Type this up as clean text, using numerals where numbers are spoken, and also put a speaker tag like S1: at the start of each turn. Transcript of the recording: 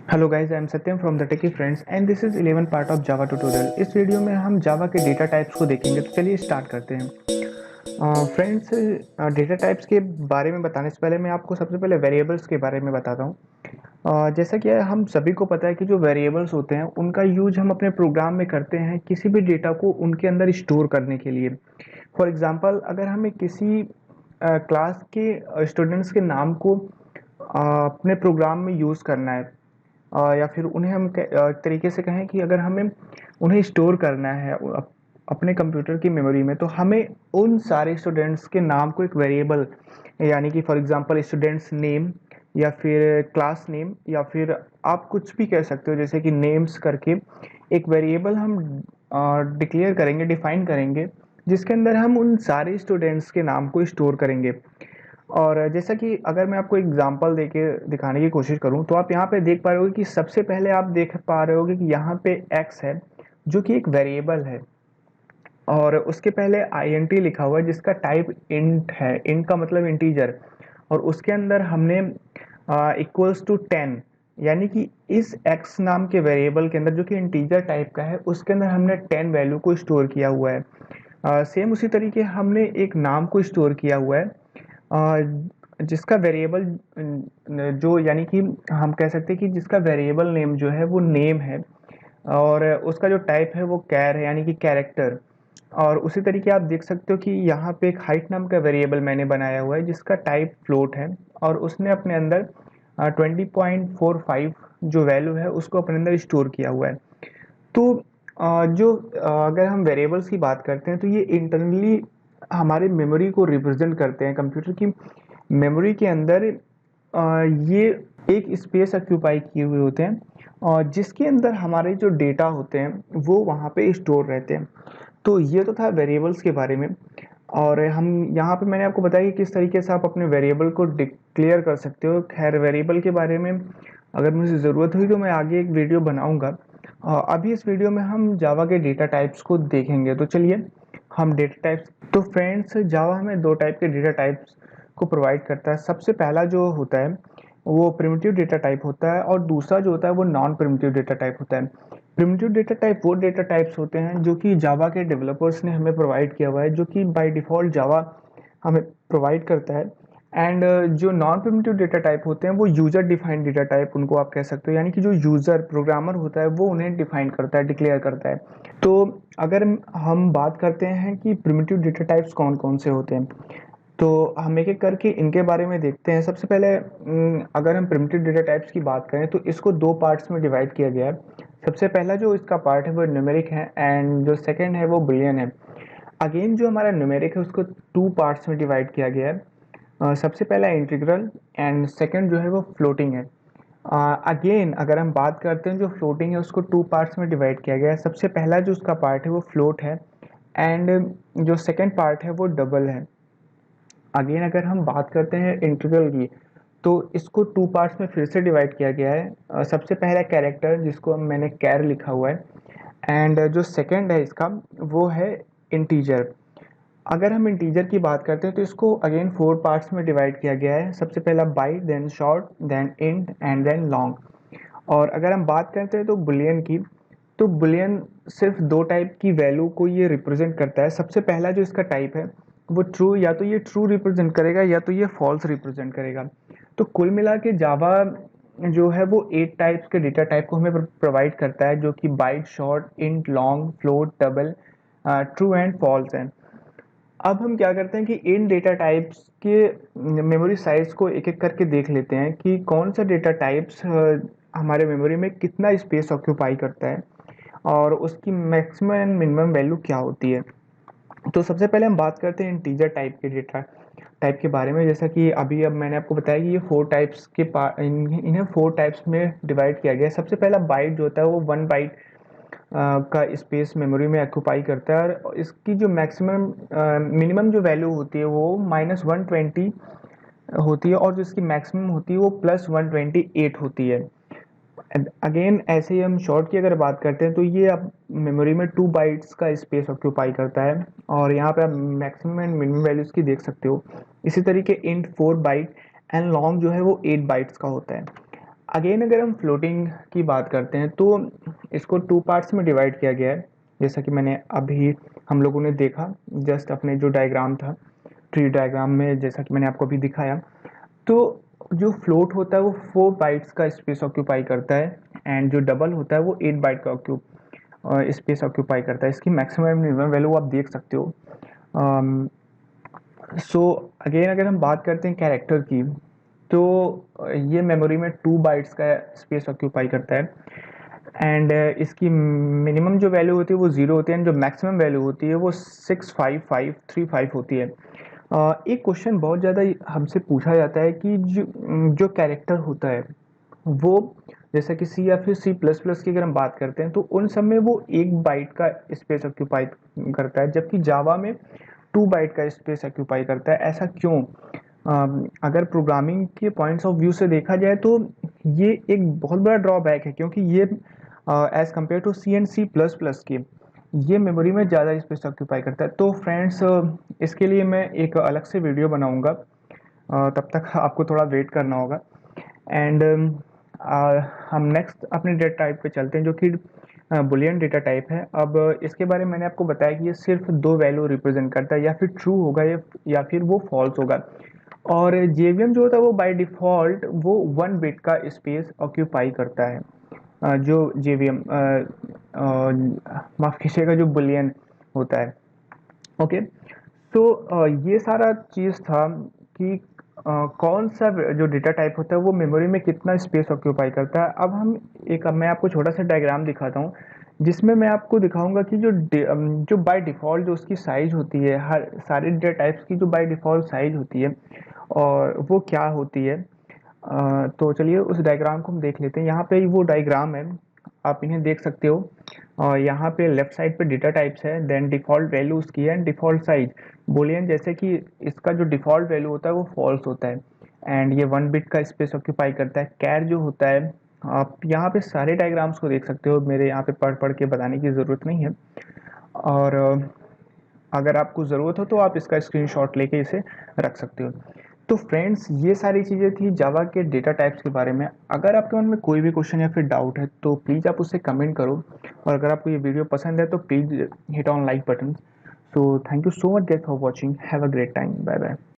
S1: Hello guys, I am Satyam from the Techie Friends and this is 11 part of Java tutorial. इस video में हम जावा के data types को देखेंगे। तो चलिए स्टार्ट करते हैं। फ्रेंड्स, डेटा टाइप्स के बारे में बताने से पहले मैं आपको सबसे पहले वेरिएबल्स के बारे में बताता हूँ। जैसा कि हम सभी को पता है कि जो वेरिएबल्स होते हैं उनका यूज हम अपने प्रोग्राम में करते हैं किसी भी डेटा को उनके अंदर स्टोर करने के लिए। फॉर एग्जांपल, अगर हमें किसी क्लास के स्टूडेंट्स के नाम को अपने प्रोग्राम में यूज़ करना है, या फिर उन्हें हम तरीके से कहें कि अगर हमें उन्हें स्टोर करना है अपने कंप्यूटर की मेमोरी में, तो हमें उन सारे स्टूडेंट्स के नाम को एक वेरिएबल, यानी कि फॉर एग्जांपल स्टूडेंट्स नेम या फिर क्लास नेम या फिर आप कुछ भी कह सकते हो, जैसे कि नेम्स करके एक वेरिएबल हम डिक्लेयर करेंगे, डिफाइन करेंगे, जिसके अंदर हम उन सारे स्टूडेंट्स के नाम को स्टोर करेंगे। और जैसा कि अगर मैं आपको एग्जांपल देके दिखाने की कोशिश करूं, तो आप यहाँ पे देख पा रहे होगे कि सबसे पहले आप देख पा रहे होगे कि यहाँ पे x है, जो कि एक वेरिएबल है, और उसके पहले int लिखा हुआ है जिसका टाइप int है। int का मतलब इंटीजर, और उसके अंदर हमने इक्वल्स टू 10, यानी कि इस x नाम के वेरिएबल के अंदर जो कि इंटीजर टाइप का है, उसके अंदर हमने 10 वैल्यू को स्टोर किया हुआ है। सेम उसी तरीके हमने एक नाम को स्टोर किया हुआ है, जिसका वेरिएबल जो, यानी कि हम कह सकते हैं कि जिसका वेरिएबल नेम जो है वो नेम है, और उसका जो टाइप है वो कैर है, यानी कि कैरेक्टर। और उसी तरीके आप देख सकते हो कि यहाँ पे एक हाइट नाम का वेरिएबल मैंने बनाया हुआ है जिसका टाइप फ्लोट है, और उसने अपने अंदर 20.45 जो वैल्यू है उसको अपने अंदर स्टोर किया हुआ है। तो अगर हम वेरिएबल्स की बात करते हैं, तो ये इंटरनली हमारे मेमोरी को रिप्रेजेंट करते हैं। कंप्यूटर की मेमोरी के अंदर ये एक स्पेस ऑक्यूपाई किए हुए होते हैं, और जिसके अंदर हमारे जो डेटा होते हैं वो वहाँ पे स्टोर रहते हैं। तो ये तो था वेरिएबल्स के बारे में। और हम यहाँ पे मैंने आपको बताया कि किस तरीके से आप अपने वेरिएबल को डिक्लेयर कर सकते हो। खैर, वेरिएबल के बारे में अगर मुझे ज़रूरत हुई तो मैं आगे एक वीडियो बनाऊंगा। अभी इस वीडियो में हम जावा के डेटा टाइप्स को देखेंगे। तो चलिए हम डेटा टाइप्स, तो फ्रेंड्स, जावा हमें दो टाइप के डेटा टाइप्स को प्रोवाइड करता है। सबसे पहला जो होता है वो प्रिमिटिव डेटा टाइप होता है, और दूसरा जो होता है वो नॉन प्रिमिटिव डेटा टाइप होता है। प्रिमिटिव डेटा टाइप वो डेटा टाइप्स होते हैं जो कि जावा के डेवलपर्स ने हमें प्रोवाइड किया हुआ है, जो कि बाय डिफ़ॉल्ट जावा हमें प्रोवाइड करता है। एंड जो नॉन प्रिमिटिव डेटा टाइप होते हैं वो यूज़र डिफाइंड डेटा टाइप उनको आप कह सकते हो, यानी कि जो यूज़र प्रोग्रामर होता है वो उन्हें डिफाइन करता है, डिक्लेयर करता है। तो अगर हम बात करते हैं कि प्रिमिटिव डेटा टाइप्स कौन कौन से होते हैं, तो हम एक एक करके इनके बारे में देखते हैं। सबसे पहले अगर हम प्रिमिटिव डेटा टाइप्स की बात करें तो इसको दो पार्ट्स में डिवाइड किया गया है। सबसे पहला जो इसका पार्ट है वो न्यूमेरिक है, एंड जो सेकंड है वो बुलियन है। अगेन जो हमारा न्यूमेरिक है उसको टू पार्ट्स में डिवाइड किया गया है। सबसे पहला इंटीग्रल, एंड सेकंड जो है वो फ्लोटिंग है। अगेन अगर हम बात करते हैं, जो फ्लोटिंग है उसको टू पार्ट्स में डिवाइड किया गया है। सबसे पहला जो उसका पार्ट है वो फ्लोट है, एंड जो सेकंड पार्ट है वो डबल है। अगेन अगर हम बात करते हैं इंटीग्रल की, तो इसको टू पार्ट्स में फिर से डिवाइड किया गया है। सबसे पहला कैरेक्टर जिसको मैंने कैर लिखा हुआ है, एंड जो सेकंड है इसका वो है इंटीजर। अगर हम इंटीजर की बात करते हैं तो इसको अगेन फोर पार्ट्स में डिवाइड किया गया है। सबसे पहला byte, then short, then int and then long. और अगर हम बात करते हैं तो बुलियन की, तो बुलियन सिर्फ दो टाइप की वैल्यू को ये रिप्रेजेंट करता है। सबसे पहला जो इसका टाइप है वो ट्रू, या तो ये ट्रू रिप्रेजेंट करेगा या तो ये फॉल्स रिप्रेजेंट करेगा। तो कुल मिला के जावा जो है वो 8 टाइप्स के डेटा टाइप को हमें प्रोवाइड करता है, जो कि byte, short, int, long, float, double, true and false हैं। अब हम क्या करते हैं कि इन डेटा टाइप्स के मेमोरी साइज को एक एक करके देख लेते हैं कि कौन सा डेटा टाइप्स हमारे मेमोरी में कितना स्पेस ऑक्यूपाई करता है, और उसकी मैक्सिमम एंड मिनिमम वैल्यू क्या होती है। तो सबसे पहले हम बात करते हैं इंटीजर टाइप के डेटा टाइप के बारे में। जैसा कि अभी अब मैंने आपको बताया कि ये फोर टाइप्स के इन्हें फोर टाइप्स में डिवाइड किया गया है। सबसे पहला बाइट जो होता है वो 1 बाइट का स्पेस मेमोरी में ऑक्यूपाई करता है, और इसकी जो मैक्सिमम मिनिमम जो वैल्यू होती है वो -120 होती है, और जो इसकी मैक्सिमम होती है वो +128 होती है। अगेन ऐसे ही हम शॉर्ट की अगर बात करते हैं तो ये अब मेमोरी में 2 बाइट्स का स्पेस ऑक्यूपाई करता है, और यहाँ पे आप मैक्सिमम एंड मिनिमम वैल्यूज़ की देख सकते हो। इसी तरीके इंट 4 बाइट, एंड लॉन्ग जो है वो 8 बाइट्स का होता है। अगेन अगर हम फ्लोटिंग की बात करते हैं तो इसको टू पार्ट्स में डिवाइड किया गया है, जैसा कि मैंने अभी हम लोगों ने देखा जस्ट अपने जो डायग्राम था ट्री डायग्राम में, जैसा कि मैंने आपको अभी दिखाया। तो जो फ्लोट होता है वो 4 बाइट्स का स्पेस ऑक्यूपाई करता है, एंड जो डबल होता है वो 8 बाइट का स्पेस ऑक्यूपाई करता है। इसकी मैक्सिमम मिनिमम वैल्यू आप देख सकते हो। सो अगेन अगर हम बात करते हैं कैरेक्टर की, तो ये मेमोरी में 2 बाइट्स का स्पेस ऑक्यूपाई करता है, एंड इसकी मिनिमम जो वैल्यू होती है वो 0 होती है, एंड जो मैक्सिमम वैल्यू होती है वो 65535 होती है। एक क्वेश्चन बहुत ज़्यादा हमसे पूछा जाता है कि जो कैरेक्टर होता है वो, जैसा कि सी या फिर सी प्लस प्लस की अगर हम बात करते हैं तो उन सब में वो 1 बाइट का स्पेस ऑक्यूपाई करता है, जबकि जावा में 2 बाइट का स्पेस ऑक्यूपाई करता है। ऐसा क्यों? अगर प्रोग्रामिंग के पॉइंट्स ऑफ व्यू से देखा जाए तो ये एक बहुत बड़ा ड्रॉबैक है, क्योंकि ये as compared to C and C plus plus की ये मेमोरी में ज़्यादा स्पेस ऑक्यूपाई करता है। तो फ्रेंड्स, इसके लिए मैं एक अलग से वीडियो बनाऊंगा, तब तक आपको थोड़ा वेट करना होगा। एंड हम नेक्स्ट अपने डेटा टाइप पे चलते हैं, जो कि बुलियन डेटा टाइप है। अब इसके बारे में मैंने आपको बताया कि ये सिर्फ 2 वैल्यू रिप्रेजेंट करता है, या फिर ट्रू होगा या फिर वो फॉल्स होगा। और जेवीएम जो होता है वो बाय डिफ़ॉल्ट वो 1 बिट का स्पेस ऑक्यूपाई करता है। जो जेवीएम माफ़ कीजिएगा, जो बुलियन होता है। ओके, तो ये सारा चीज़ था कि कौन सा जो डेटा टाइप होता है वो मेमोरी में कितना स्पेस ऑक्यूपाई करता है। अब मैं आपको छोटा सा डायग्राम दिखाता हूँ, जिसमें मैं आपको दिखाऊंगा कि जो बाय डिफ़ॉल्ट जो उसकी साइज़ होती है, हर सारे डेटा टाइप्स की जो बाय डिफ़ॉल्ट साइज़ होती है और वो क्या होती है। तो चलिए उस डायग्राम को हम देख लेते हैं। यहाँ पे वो डायग्राम है, आप इन्हें देख सकते हो। और यहाँ पे लेफ्ट साइड पे डेटा टाइप्स है, देन डिफ़ॉल्ट वैल्यू उसकी है, एंड डिफ़ॉल्ट साइज बूलियन, जैसे कि इसका जो डिफ़ॉल्ट वैल्यू होता है वो फॉल्स होता है, एंड ये 1 बिट का स्पेस ऑक्यूपाई करता है। कैर जो होता है, आप यहाँ पे सारे डायग्राम्स को देख सकते हो, मेरे यहाँ पे पढ़ पढ़ के बताने की ज़रूरत नहीं है। और अगर आपको ज़रूरत हो तो आप इसका स्क्रीनशॉट लेके इसे रख सकते हो। तो फ्रेंड्स, ये सारी चीज़ें थी जावा के डेटा टाइप्स के बारे में। अगर आपके मन में कोई भी क्वेश्चन या फिर डाउट है तो प्लीज़ आप उसे कमेंट करो, और अगर आपको ये वीडियो पसंद है तो please hit on like button. So thank you so much guys for watching, have a great time, bye bye.